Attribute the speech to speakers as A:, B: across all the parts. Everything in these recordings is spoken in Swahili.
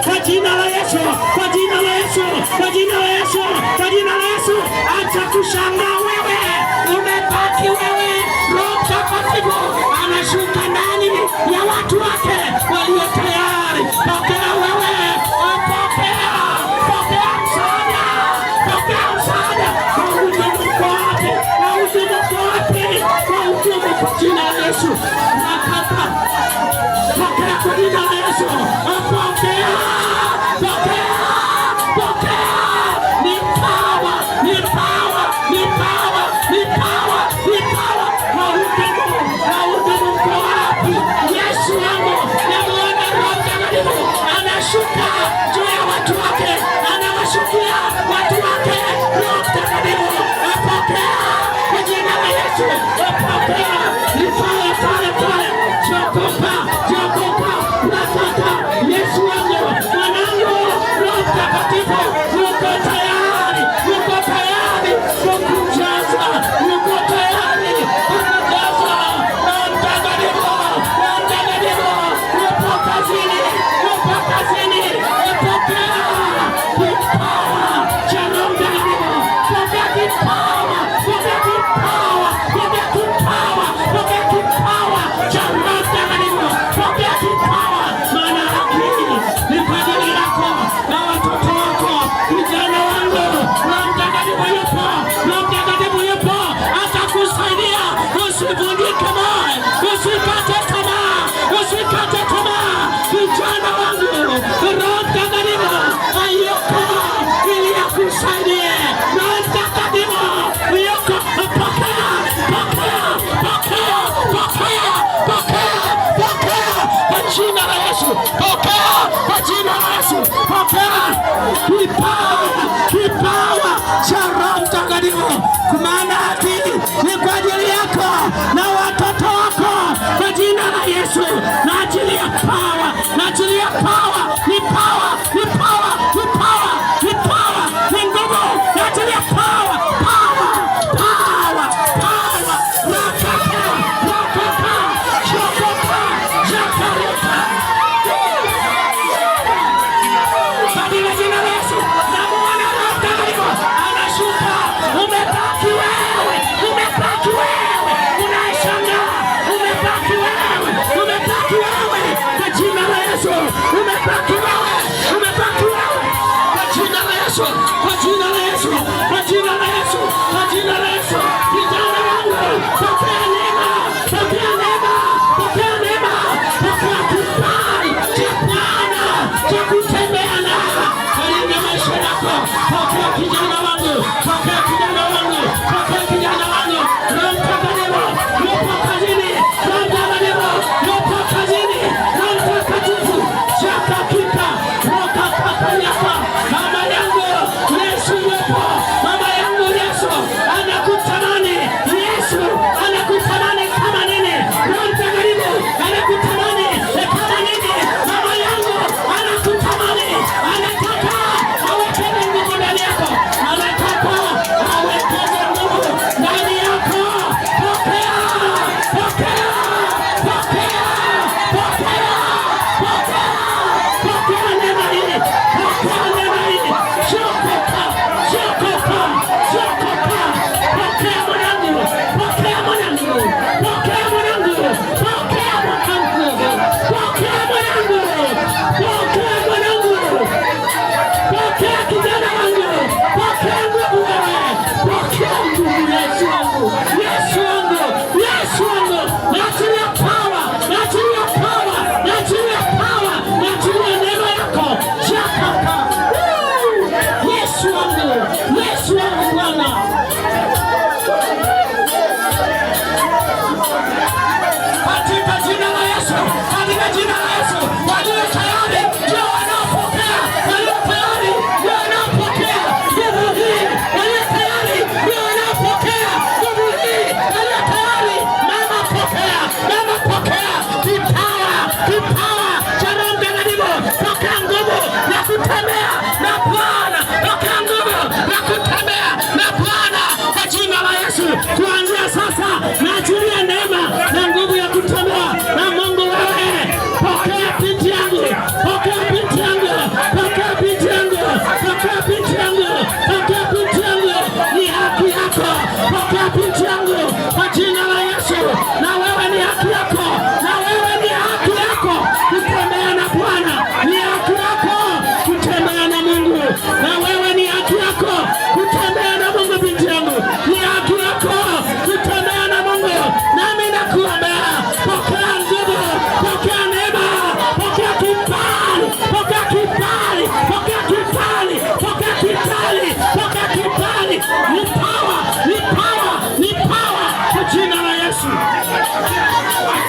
A: kwa jina la Yesu, kwa jina la Yesu, kwa jina la Yesu, kwa jina la Yesu. Acha kushangaa wewe, umebaki wewe. Roho Mtakatifu anashuka ndani ya watu wake walio tayari. Pokea wewe, pokea, pokea msaada, pokea msaada kwa huduma kwake, kwa huduma kwake, kwa huduma kwa jina la Yesu. Nakata, pokea kwa jina la Yesu, pokea, pokea, pokea. Ni power, ni power, ni power, ni power, ni power. Na huduma kwa wapi? Yesu wangu, namuona Roho Mtakatifu anashuka juu ya watu wake, anawashukia watu wake. Roho Mtakatifu apokea kwa jina la Yesu, apokea. Ni pale pale pale, jokopa, jokopa, nataka Yesu wangu, mwanangu. Roho Mtakatifu yuko tayari, yuko tayari kukujaza, yuko tayari kukujaza. Roho Mtakatifu, Roho Mtakatifu yupo kazini, yupo kazini, yupo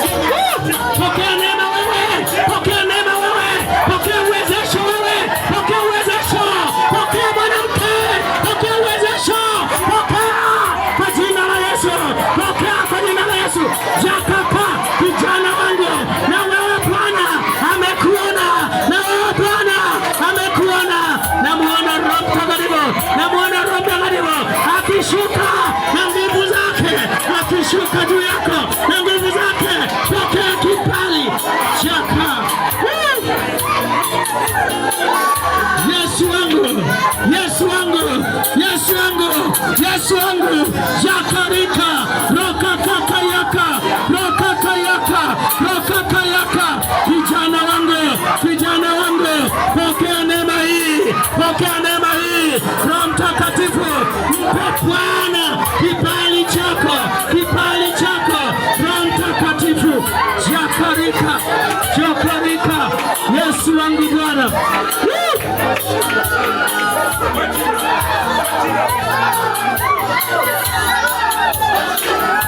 A: Pokea neema wewe, pokea neema wewe, pokea uwezesho wewe, pokea uwezesho, pokea mwanamke, pokea uwezesho, pokea kwa jina la Yesu, pokea kwa jina la Yesu. Jakaka kijana wangu, na wewe Bwana amekuona, na wewe Bwana amekuona. Namuona Roho Mtakatifu, namuona Roho Mtakatifu akishuka na nguvu zake, akishuka juu yako na nguvu zake. Pokea kibali chaka. Yesu wangu, Yesu wangu, Yesu wangu, Yesu wangu. Jakarika roka kaka yaka, roka kayaka, roka kayaka. Kijana wangu, kijana wangu, pokea neema hii, pokea neema hii. Roho Mtakatifu, mpe Bwana kibali chako, kibali chako. Roho Mtakatifu, jakarika, jakarika. Yesu wangu Bwana.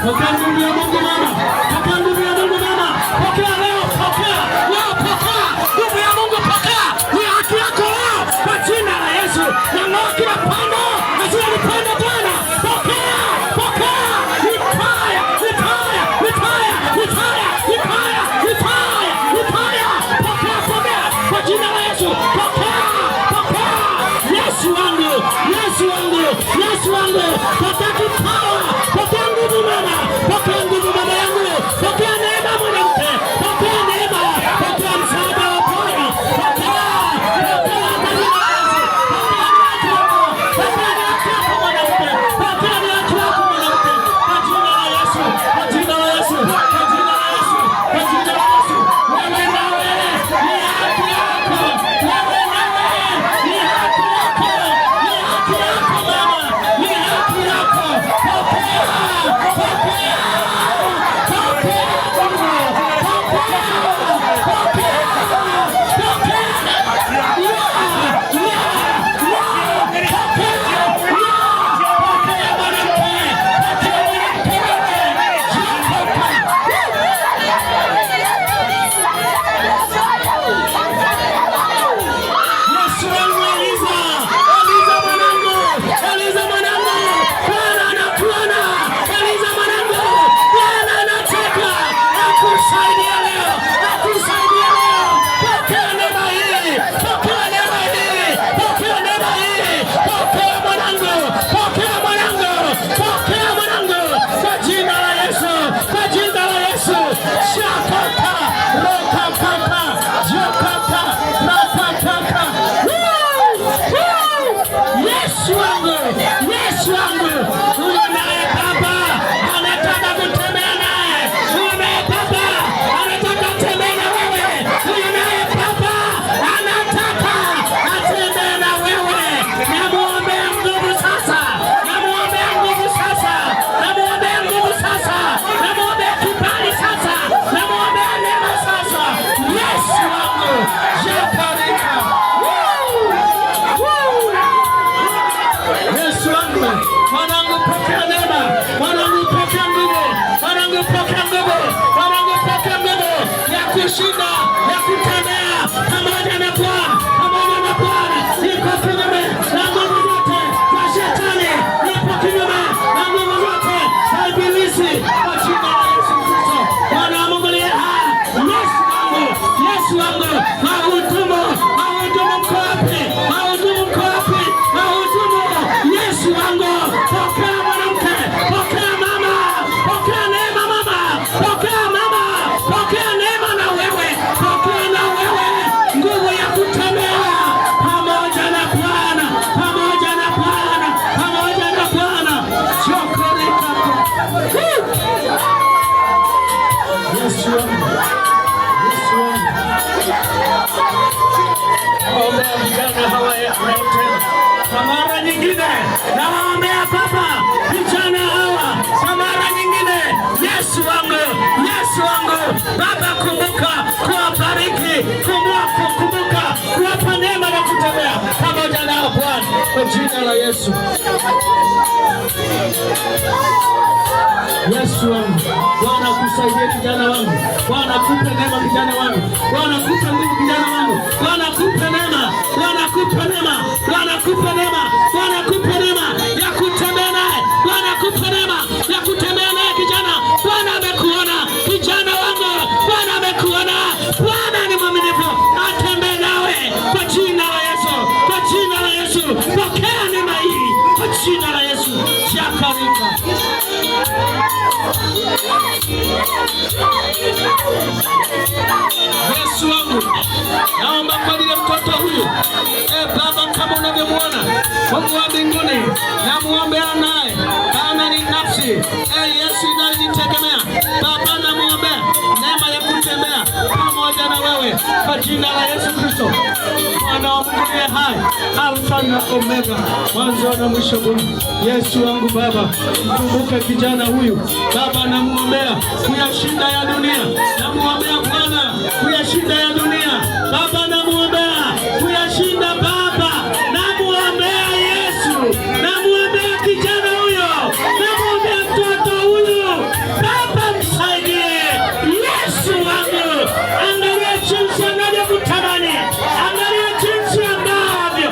A: Pokea nguvu ya Mungu Baba, pokea nguvu ya Mungu Baba, pokea leo, pokea leo, pokea nguvu ya Mungu, pokea ni haki yako leo kwa jina la Yesu. Na ng'oa kila pando asiyelipenda Bwana, pokea, pokea. Nipaya, nipaya, nipaya, nipaya, nipaya, nipaya, nipaya. Pokea, pokea kwa jina la Yesu, pokea, pokea. Yesu wangu, Yesu wangu, Yesu wangu, pokea kipawa, pokea nguvu Baba, pokea nguvu Baba yangu, pokea neema mwanamke, pokea neema, pokea msaada wa Bwana, pokea, pokea kwa jina la Yesu, pokea haki yako mwanamke, pokea haki yako mwanamke, kwa jina la Yesu, kwa jina la Yesu, kwa jina la Yesu, kwa jina la Yesu. Wewe nawe ni haki yako, wewe nawe ni haki yako, ni haki yako mama, ni haki yako, pokea, pokea, pokea, kushinda ya kutembea pamoja na Bwana, pamoja na Bwana. Niko kinyume na nguvu zote za shetani, niko kinyume na nguvu zote za ibilisi kwa jina la Yesu Kristo. Bwana wa Mungu aliye hai, Yesu wangu, Yesu wangu, mahudumu, mahudumu mko wapi? Mahudumu mko wapi? Mahudumu, Yesu wangu, pokea mwanamke, pokea mama, pokea neema mama, pokea mama, pokea neema na wewe, pokea na wewe nguvu ya kutembea pamoja na Bwana, pamoja na Bwana, pamoja na Bwana. Chokorika Yesu wangu, Yesu wangu. Ombea vijana hawa kwa mara nyingine, na waombea Baba vijana hawa kwa mara nyingine. Yesu wangu, Yesu wangu, Baba kumbuka kuwabariki, kumbuka kuwapa neema na kutembea pamoja nao Bwana, kwa jina la Yesu. Yesu wangu, Bwana kusaidie kijana wangu, Bwana kupe neema kijana wangu, Bwana kupe nguvu kijana wangu, Bwana kupe neema, Bwana kupe neema, Bwana kupe neema, Bwana kupe neema ya kutembea naye, Bwana kupe neema ya kutembea naye kijana. Bwana amekuona kijana wangu, Bwana amekuona. Bwana ni mwaminifu, atembee nawe kwa jina la Yesu, kwa jina la Yesu. Pokea neema hii kwa jina la Yesu. Shakarika Yesu wangu, naomba kwa ajili ya mtoto huyu. Baba, kama unavyomwona Mungu wa mbinguni, namuombea naye kama ni nafsi Yesu inajitegemea. Baba, namuombea neema ya kutembea pamoja na wewe kwa jina la Yesu Kristo, Mwana wa Mungu aliye hai, Alfa na Omega, mwanzo na mwisho. Yesu wangu Baba, mkumbuke kijana huyu Baba, namuombea kuyashinda ya dunia, namuombea Bwana kuyashinda ya dunia Baba, namuombea kuyashinda Baba, namuombea Yesu, namuombea kijana huyo, namuombea mtoto huyu Baba, msaidie Yesu wangu. Angalia jinsi anavyokutamani, angalia jinsi ambavyo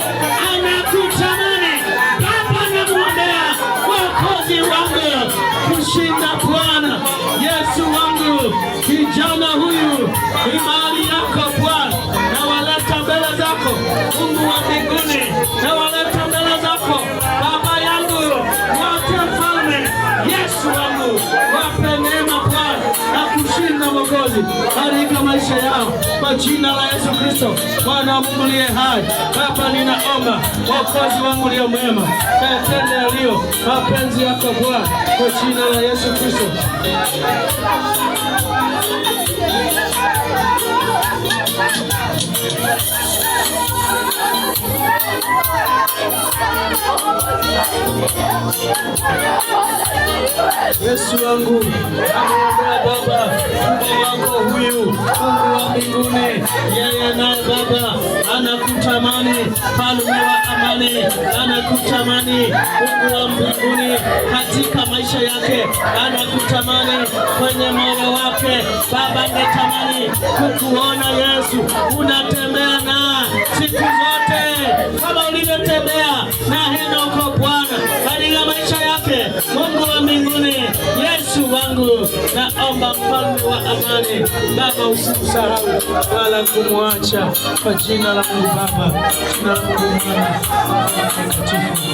A: anakutamani Baba, namuombea Mwokozi wangu kushinda Bwana. Yesu wangu, kijana huyu ni mali yako Bwana, nawaleta mbele zako Mungu wa mbinguni, nawaleta mbele zako Baba yangu, wote mfalme. Yesu wangu, wape neema Bwana na kushinda Mwokozi katika maisha yao kwa jina la Yesu Kristo, Mwana wa Mungu aliye hai. Baba, ninaomba Mwokozi wangu aliye mwema, tende yaliyo mapenzi yako Bwana kwa jina la Yesu Kristo. Yesu wangu, namuombea Baba Mungu wako huyu, Mungu wa mbinguni, yeye naye Baba anakutamani, Mfalme wa amani, anakutamani Mungu wa mbinguni katika maisha yake, anakutamani kwenye moyo wake Baba. Angetamani kukuona Yesu, unatembea na siku zote kama ulivyotembea na Henoko Bwana katika maisha yake. Mungu wa mbinguni, Yesu wangu, naomba Mfalme wa amani Baba, usimsahau wala kumwacha kwa jina la Mungu Baba, jina la Mungu Mwana, Mtakatifu.